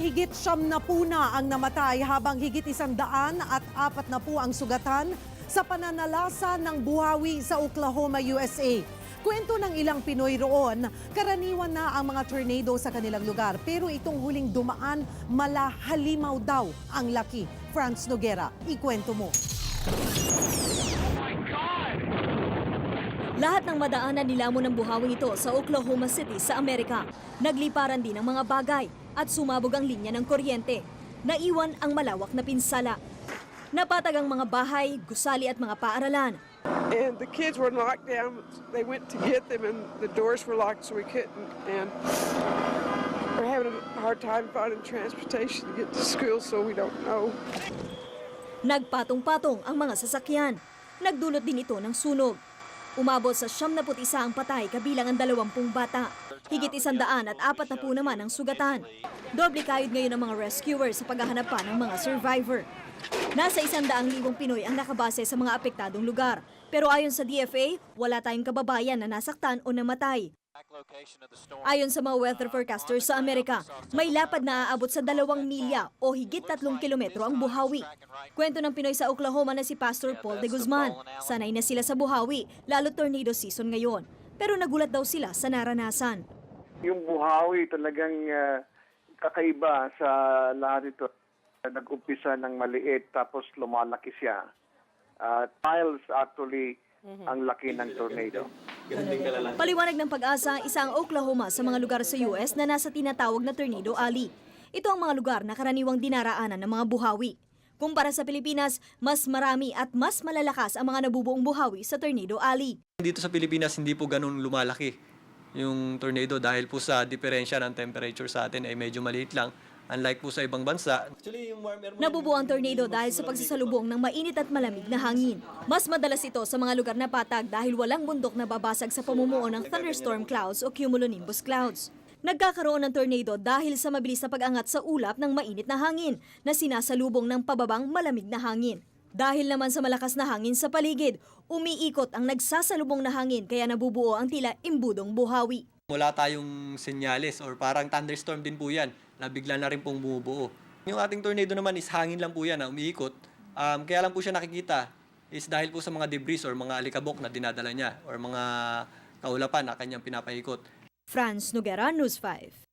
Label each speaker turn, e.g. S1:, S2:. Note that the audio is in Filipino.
S1: Mahigit 70 na ang namatay habang higit 140 ang sugatan sa pananalasa ng buhawi sa Oklahoma, USA. Kwento ng ilang Pinoy roon, karaniwan na ang mga tornado sa kanilang lugar. Pero itong huling dumaan, malahalimaw daw ang laki. Franz Noguera, ikwento mo.
S2: Lahat ng madaanan nilamon ng buhawing ito sa Oklahoma City sa Amerika. Nagliparan din ang mga bagay at sumabog ang linya ng kuryente. Naiwan ang malawak na pinsala. Napatag ang mga bahay, gusali at mga paaralan.
S3: And the kids were locked down. They went to get them and the doors were locked so we couldn't. And we're having a hard time finding transportation to get to school so we don't know.
S2: Nagpatong-patong ang mga sasakyan. Nagdulot din ito ng sunog. Umabot sa 71 ang patay kabilang ang 20 bata. Higit 140 naman ang sugatan. Doble kayod ngayon ang mga rescuers sa paghahanap pa ng mga survivor. Nasa 100,000 Pinoy ang nakabase sa mga apektadong lugar. Pero ayon sa DFA, wala tayong kababayan na nasaktan o namatay. Ayon sa mga weather forecasters sa Amerika, may lapad na aabot sa 2 milya o higit 3 kilometro ang buhawi. Kwento ng Pinoy sa Oklahoma na si Pastor Paul de Guzman. Sanay na sila sa buhawi, lalo tornado season ngayon. Pero nagulat daw sila sa naranasan.
S4: Yung buhawi talagang kakaiba sa lahat ito. Nag-umpisa ng maliit tapos lumalaki siya. Miles actually ang laki ng tornado.
S2: Paliwanag ng Pag-asa, isa ang Oklahoma sa mga lugar sa US na nasa tinatawag na Tornado Alley. Ito ang mga lugar na karaniwang dinaraanan ng mga buhawi. Kumpara sa Pilipinas, mas marami at mas malalakas ang mga nabubuong buhawi sa Tornado Alley.
S5: Dito sa Pilipinas, hindi po ganun lumalaki yung tornado dahil po sa diferensya ng temperature sa atin ay medyo maliit lang. Unlike po sa ibang bansa.
S2: Nabubuo ang tornado dahil sa pagsasalubong ng mainit at malamig na hangin. Mas madalas ito sa mga lugar na patag dahil walang bundok na babasag sa pamumuo ng thunderstorm clouds o cumulonimbus clouds. Nagkakaroon ng tornado dahil sa mabilis na pag-angat sa ulap ng mainit na hangin na sinasalubong ng pababang malamig na hangin. Dahil naman sa malakas na hangin sa paligid, umiikot ang nagsasalubong na hangin kaya nabubuo ang tila imbudong buhawi.
S5: Wala tayong senyales or parang thunderstorm din po yan na bigla na rin pong bumubuo. Yung ating tornado naman is hangin lang po yan na umiikot. Kaya lang po siya nakikita is dahil po sa mga debris or mga alikabok na dinadala niya or mga kaulapan na kanyang pinapaikot.
S2: Franz Noguera, News 5.